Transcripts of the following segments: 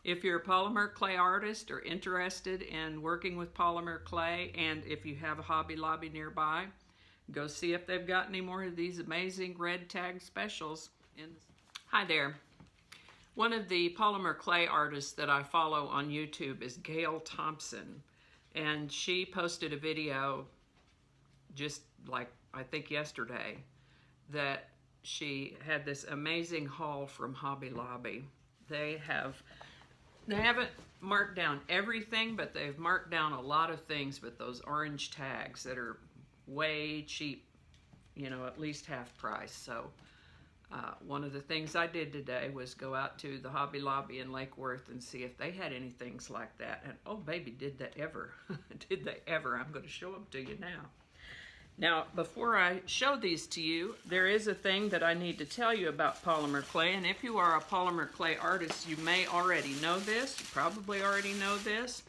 If you're a polymer clay artist or interested in working with polymer clay, and if you have a Hobby Lobby nearby, go see if they've got any more of these amazing red tag specials. Hi there. One of the polymer clay artists that I follow on YouTube is Gail Thompson, and she posted a video just like I think yesterday that she had this amazing haul from Hobby Lobby. They haven't marked down everything, but they've marked down a lot of things with those orange tags that are way cheap, you know, at least half price. So one of the things I did today was go out to the Hobby Lobby in Lake Worth and see if they had any things like that. And oh baby, did they ever. Did they ever. I'm going to show them to you now. Now, before I show these to you, there is a thing that I need to tell you about polymer clay, and if you are a polymer clay artist, you may already know this, you probably already know this,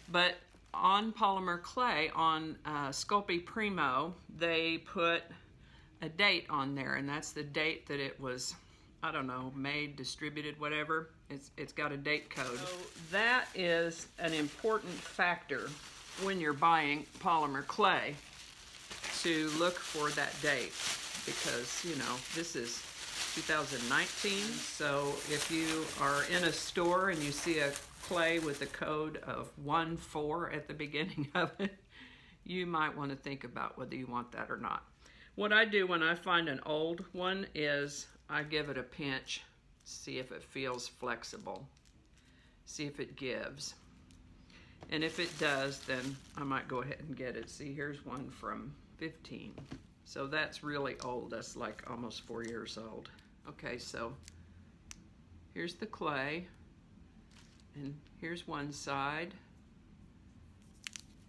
but on polymer clay, on Sculpey Premo, they put a date on there, and that's the date that it was, I don't know, made, distributed, whatever. It's got a date code. So that is an important factor when you're buying polymer clay, to look for that date, because you know this is 2019, so if you are in a store and you see a clay with a code of 14 at the beginning of it, you might want to think about whether you want that or not. What I do when I find an old one is I give it a pinch, see if it feels flexible, see if it gives, and if it does, then I might go ahead and get it. See, here's one from 15. So that's really old. That's like almost 4 years old. Okay, so here's the clay, and here's one side.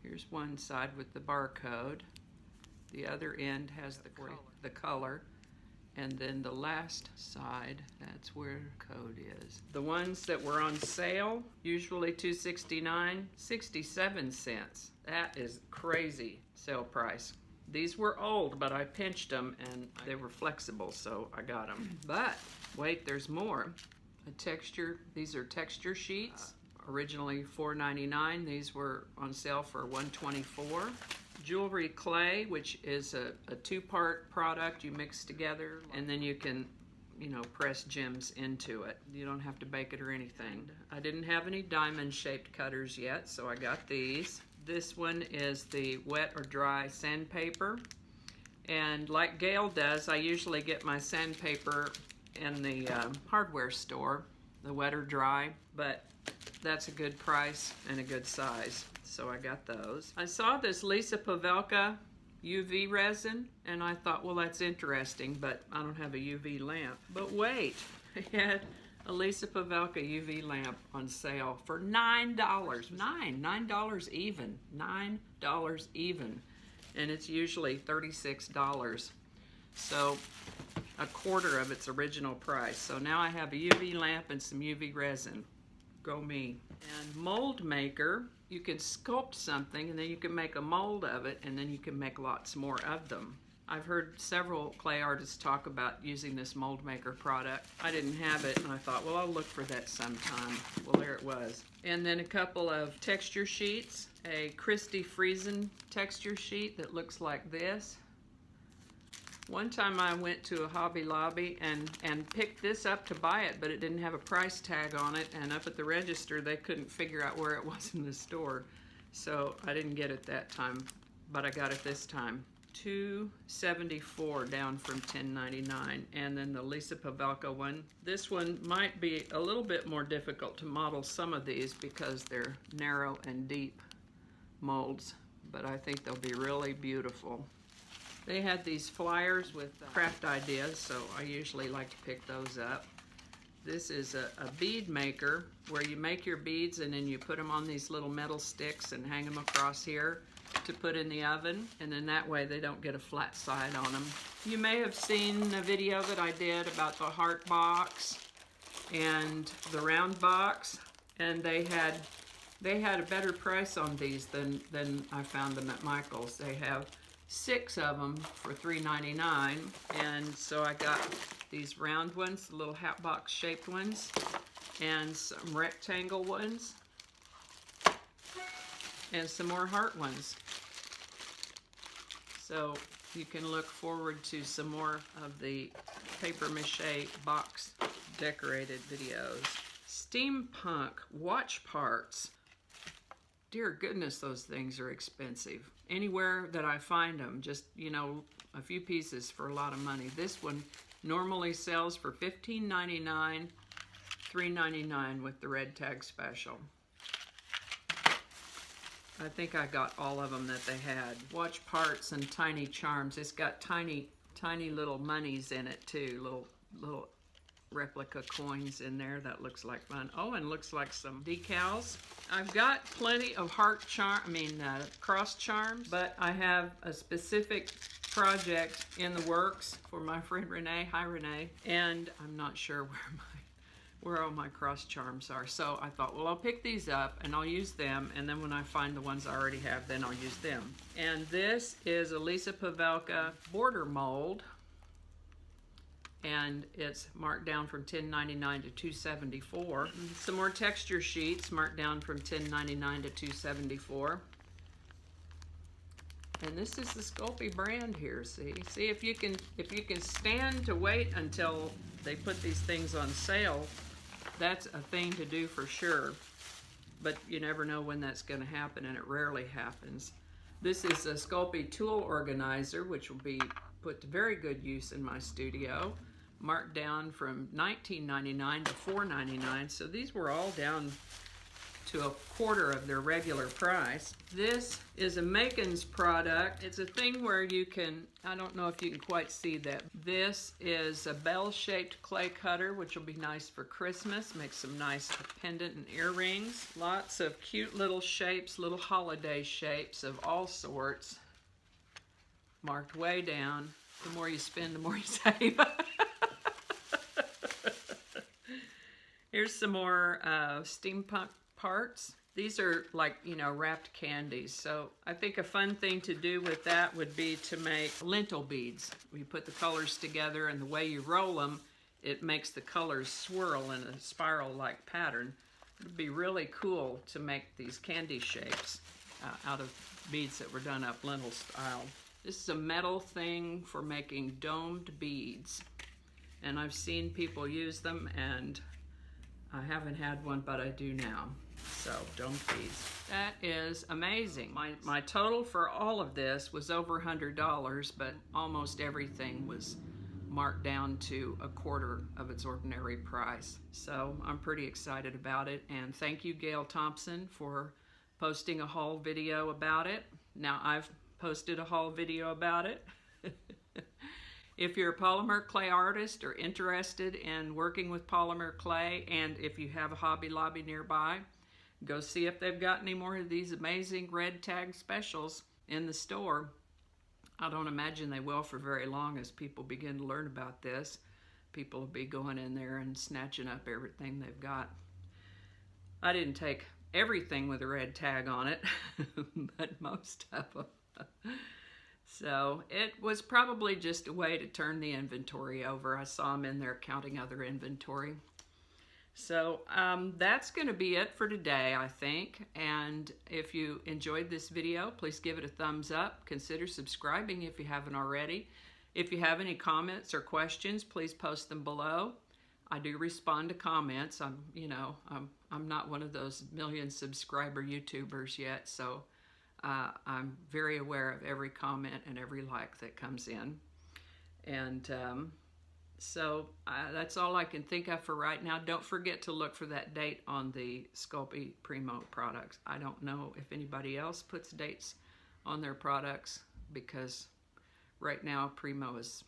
Here's one side with the barcode. The other end has the color. And then the last side, that's where code is. The ones that were on sale, usually $2.69, 67 cents. That is crazy sale price. These were old, but I pinched them and they were flexible, so I got them. But wait, there's more. These are texture sheets. Originally $4.99. These were on sale for $1.24. Jewelry clay, which is a two-part product you mix together, and then you can, you know, press gems into it. You don't have to bake it or anything. I didn't have any diamond-shaped cutters yet, so I got these. This one is the wet or dry sandpaper, and like Gail does, I usually get my sandpaper in the hardware store, the wet or dry, but that's a good price and a good size, so I got those. I saw this Lisa Pavelka UV resin, and I thought, well, that's interesting, but I don't have a UV lamp. But wait, they had a Lisa Pavelka UV lamp on sale for $9. $9 even. $9 even. And it's usually $36. So a quarter of its original price. So now I have a UV lamp and some UV resin. Go me. And mold maker, you can sculpt something and then you can make a mold of it, and then you can make lots more of them. I've heard several clay artists talk about using this mold maker product. I didn't have it, and I thought, well, I'll look for that sometime. Well, there it was. And then a couple of texture sheets, a Christy Friesen texture sheet that looks like this. One time I went to a Hobby Lobby and picked this up to buy it, but it didn't have a price tag on it, and up at the register they couldn't figure out where it was in the store. So I didn't get it that time, but I got it this time. $2.74 down from $10.99. And then the Lisa Pavelka one. This one might be a little bit more difficult to model some of these because they're narrow and deep molds, but I think they'll be really beautiful. They had these flyers with craft ideas, so I usually like to pick those up. This is a bead maker where you make your beads and then you put them on these little metal sticks and hang them across here to put in the oven, and then that way they don't get a flat side on them. You may have seen the video that I did about the heart box and the round box, and they had a better price on these than I found them at Michael's. They have 6 of them for $3.99, and so I got these round ones, the little hat box shaped ones, and some rectangle ones, and some more heart ones. So you can look forward to some more of the paper mache box decorated videos. Steampunk watch parts. Dear goodness, those things are expensive. Anywhere that I find them, just, you know, a few pieces for a lot of money. This one normally sells for $15.99, $3.99 with the red tag special. I think I got all of them that they had. Watch parts and tiny charms. It's got tiny little monies in it too. Little replica coins in there. That looks like fun. Oh, and looks like some decals. I've got plenty of cross charms, but I have a specific project in the works for my friend Renee. Hi, Renee. And I'm not sure where all my cross charms are. So I thought, well, I'll pick these up and I'll use them, and then when I find the ones I already have, then I'll use them. And this is a Lisa Pavelka border mold, and it's marked down from $10.99 to $2.74. Some more texture sheets marked down from $10.99 to $2.74. And this is the Sculpey brand here. See if you can stand to wait until they put these things on sale. That's a thing to do for sure, but you never know when that's going to happen, and it rarely happens. This is a Sculpey tool organizer, which will be put to very good use in my studio. Marked down from $19.99 to $4.99, so these were all down to a quarter of their regular price. This is a Macon's product. It's a thing where you can, I don't know if you can quite see that. This is a bell-shaped clay cutter, which will be nice for Christmas. Make some nice pendant and earrings. Lots of cute little shapes, little holiday shapes of all sorts. Marked way down. The more you spend, the more you save. Here's some more steampunk parts. These are like, you know, wrapped candies. So I think a fun thing to do with that would be to make lentil beads. You put the colors together, and the way you roll them, it makes the colors swirl in a spiral-like pattern. It would be really cool to make these candy shapes out of beads that were done up lentil style. This is a metal thing for making domed beads, and I've seen people use them, and I haven't had one, but I do now. So, domed beads. That is amazing. My total for all of this was over $100, but almost everything was marked down to a quarter of its ordinary price. So I'm pretty excited about it, and thank you, Gail Thompson, for posting a haul video about it. Now I've posted a haul video about it. If you're a polymer clay artist or interested in working with polymer clay, and if you have a Hobby Lobby nearby, go see if they've got any more of these amazing red tag specials in the store. I don't imagine they will for very long as people begin to learn about this. People will be going in there and snatching up everything they've got. I didn't take everything with a red tag on it, but most of them. So it was probably just a way to turn the inventory over. I saw them in there counting other inventory. So that's going to be it for today, I think. And if you enjoyed this video, please give it a thumbs up. Consider subscribing if you haven't already. If you have any comments or questions, please post them below. I do respond to comments. I'm not one of those million subscriber YouTubers yet, so I'm very aware of every comment and every like that comes in. And so that's all I can think of for right now. Don't forget to look for that date on the Sculpey Premo products. I don't know if anybody else puts dates on their products, because right now Premo is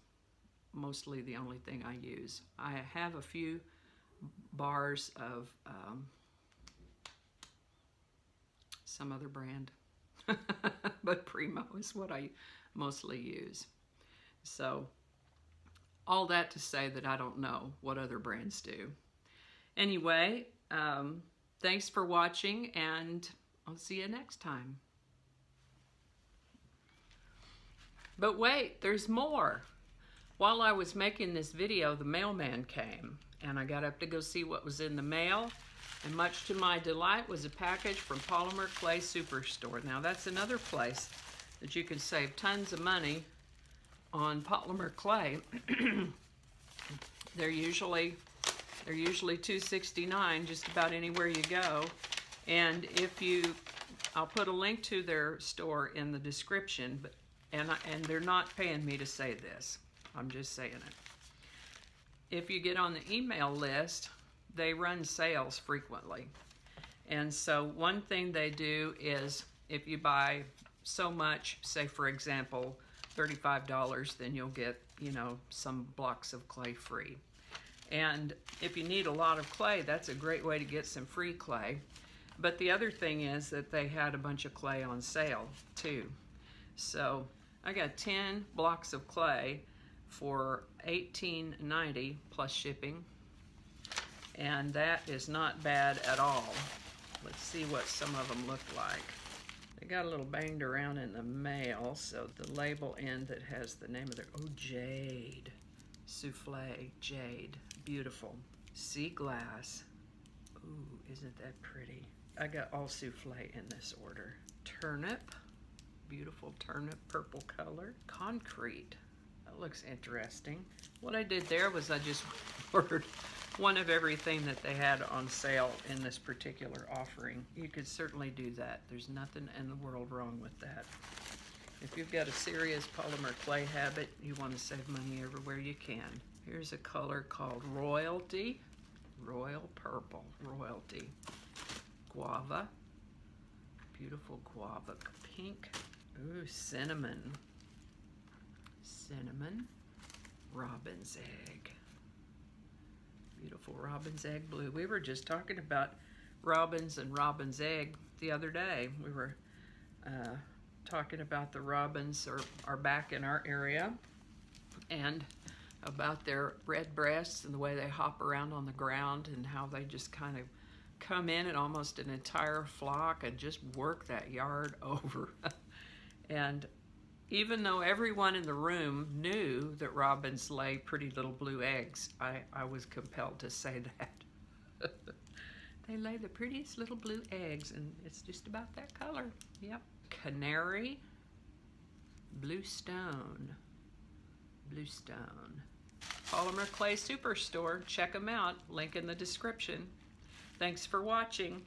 mostly the only thing I use. I have a few bars of some other brand. But Premo is what I mostly use. So all that to say that I don't know what other brands do. Anyway, thanks for watching, and I'll see you next time. But wait, there's more. While I was making this video, the mailman came, and I got up to go see what was in the mail, and much to my delight was a package from Polymer Clay Superstore. Now that's another place that you can save tons of money on polymer clay. They're usually $2.69 just about anywhere you go. And I'll put a link to their store in the description, and they're not paying me to say this. I'm just saying it. If you get on the email list, they run sales frequently. And so one thing they do is if you buy so much, say for example, $35, then you'll get, some blocks of clay free. And if you need a lot of clay, that's a great way to get some free clay. But the other thing is that they had a bunch of clay on sale too. So I got 10 blocks of clay for $18.90 plus shipping. And that is not bad at all. Let's see what some of them look like. They got a little banged around in the mail, so the label end that has the name of their, jade. Souffle, jade, beautiful. Sea glass, ooh, isn't that pretty? I got all souffle in this order. Turnip, beautiful turnip purple color. Concrete, that looks interesting. What I did there was I just ordered one of everything that they had on sale in this particular offering. You could certainly do that. There's nothing in the world wrong with that. If you've got a serious polymer clay habit, you want to save money everywhere you can. Here's a color called Royalty. Royal Purple, Royalty. Guava, beautiful guava. Pink, ooh, cinnamon. Cinnamon, robin's egg. Beautiful robin's egg blue. We were just talking about robins and robin's egg the other day. We were talking about the robins are back in our area, and about their red breasts and the way they hop around on the ground and how they just kind of come in almost an entire flock and just work that yard over. And even though everyone in the room knew that robins lay pretty little blue eggs, I was compelled to say that. They lay the prettiest little blue eggs, and it's just about that color. Yep. Canary, bluestone, bluestone. Polymer Clay Superstore. Check them out. Link in the description. Thanks for watching.